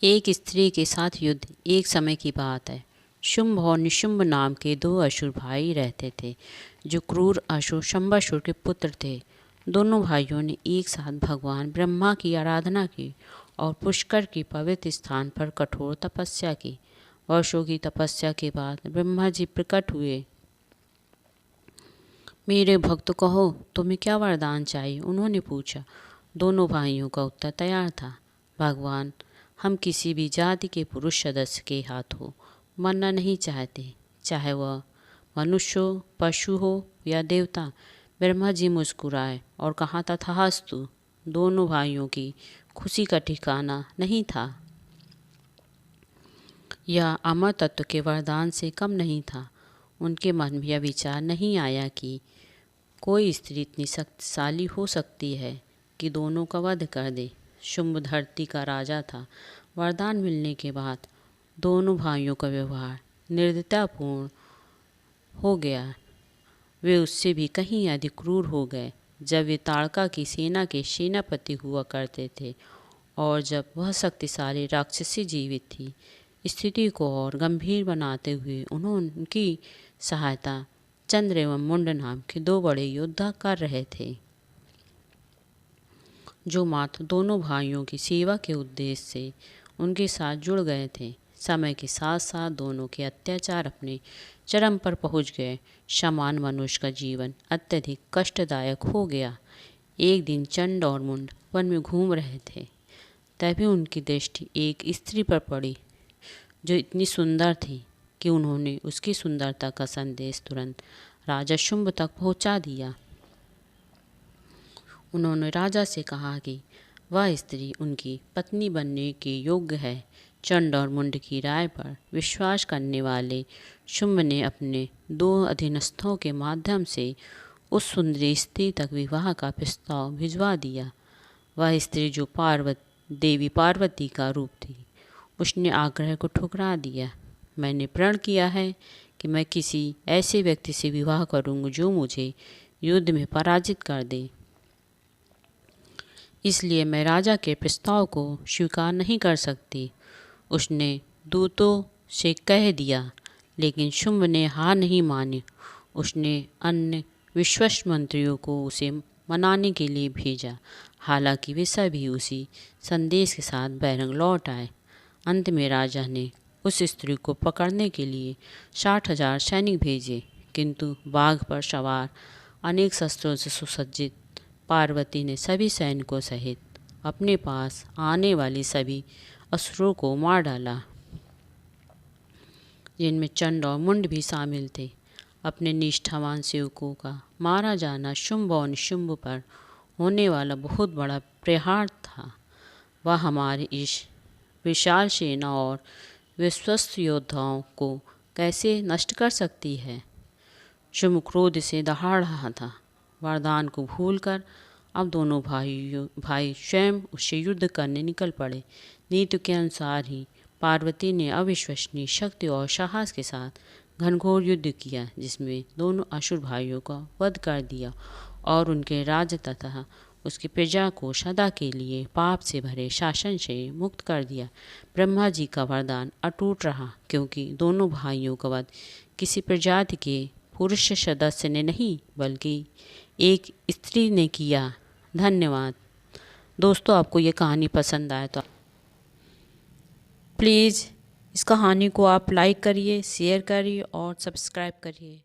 एक स्त्री के साथ युद्ध। एक समय की बात है। शुंभ और निशुंभ नाम के दो असुर भाई रहते थे, जो क्रूर असुर शंबासुर के पुत्र थे। दोनों भाइयों ने एक साथ भगवान ब्रह्मा की आराधना की और पुष्कर की पवित्र स्थान पर कठोर तपस्या की। वर्षों की तपस्या के बाद ब्रह्मा जी प्रकट हुए। मेरे भक्त कहो, तुम्हें क्या वरदान चाहिए? उन्होंने पूछा। दोनों भाइयों का उत्तर तैयार था। भगवान, हम किसी भी जाति के पुरुष सदस्य के हाथों मरना नहीं चाहते, चाहे वह मनुष्य हो, पशु हो या देवता। ब्रह्मा जी मुस्कुराए और कहा, तथास्तु। दोनों भाइयों की खुशी का ठिकाना नहीं था। यह अमर तत्व के वरदान से कम नहीं था। उनके मन में यह विचार नहीं आया कि कोई स्त्री इतनी शक्तिशाली हो सकती है कि दोनों का वध कर दे। शुंभ धरती का राजा था। वरदान मिलने के बाद दोनों भाइयों का व्यवहार निर्दयतापूर्ण हो गया। वे उससे भी कहीं अधिक क्रूर हो गए। जब वे ताड़का की सेना के सेनापति हुआ करते थे और जब वह शक्तिशाली राक्षसी जीवित थी, स्थिति को और गंभीर बनाते हुए उन्होंने उनकी सहायता चंद्र एवं मुंड नाम के दो बड़े योद्धा कर रहे थे, जो मात्र दोनों भाइयों की सेवा के उद्देश्य से उनके साथ जुड़ गए थे। समय के साथ साथ दोनों के अत्याचार अपने चरम पर पहुंच गए। सामान्य मनुष्य का जीवन अत्यधिक कष्टदायक हो गया। एक दिन चंड और मुंड वन में घूम रहे थे, तभी उनकी दृष्टि एक स्त्री पर पड़ी, जो इतनी सुंदर थी कि उन्होंने उसकी सुंदरता का संदेश तुरंत राजा शुंभ तक पहुंचा दिया। उन्होंने राजा से कहा कि वह स्त्री उनकी पत्नी बनने के योग्य है। चंड और मुंड की राय पर विश्वास करने वाले शुंभ ने अपने दो अधीनस्थों के माध्यम से उस सुंदरी स्त्री तक विवाह का प्रस्ताव भिजवा दिया। वह स्त्री, जो देवी पार्वती का रूप थी, उसने आग्रह को ठुकरा दिया। मैंने प्रण किया है कि मैं किसी ऐसे व्यक्ति से विवाह करूंगी जो मुझे युद्ध में पराजित कर दे, इसलिए मैं राजा के प्रस्ताव को स्वीकार नहीं कर सकती। उसने दूतों से कह दिया, लेकिन शुंभ ने हार नहीं मानी। उसने अन्य विश्वस्त मंत्रियों को उसे मनाने के लिए भेजा। हालांकि वे सभी उसी संदेश के साथ बैरंग लौट आए। अंत में राजा ने उस स्त्री को पकड़ने के लिए 60,000 सैनिक भेजे, किंतु बाघ पर सवार अनेक शस्त्रों से सुसज्जित पार्वती ने सभी सैनिकों सहित अपने पास आने वाली सभी असुरों को मार डाला, जिनमें चंड और मुंड भी शामिल थे। अपने निष्ठावान सेवकों का मारा जाना शुंभ और निशुंभ पर होने वाला बहुत बड़ा प्रहार था। वह हमारी इस विशाल सेना और विश्वस्त योद्धाओं को कैसे नष्ट कर सकती है? शुंभ क्रोध से दहाड़ रहा था। वरदान को भूलकर अब दोनों भाई स्वयं उससे युद्ध करने निकल पड़े। नीति के अनुसार ही पार्वती ने अविश्वसनीय शक्ति और साहस के साथ घनघोर युद्ध किया, जिसमें दोनों असुर भाइयों का वध कर दिया और उनके राज्य तथा उसकी प्रजा को सदा के लिए पाप से भरे शासन से मुक्त कर दिया। ब्रह्मा जी का वरदान अटूट रहा, क्योंकि दोनों भाइयों का वध किसी प्रजाति के पुरुष सदस्य ने नहीं, बल्कि एक स्त्री ने किया। धन्यवाद। दोस्तों, आपको ये कहानी पसंद आए तो प्लीज़ इस कहानी को आप लाइक करिए, शेयर करिए और सब्सक्राइब करिए।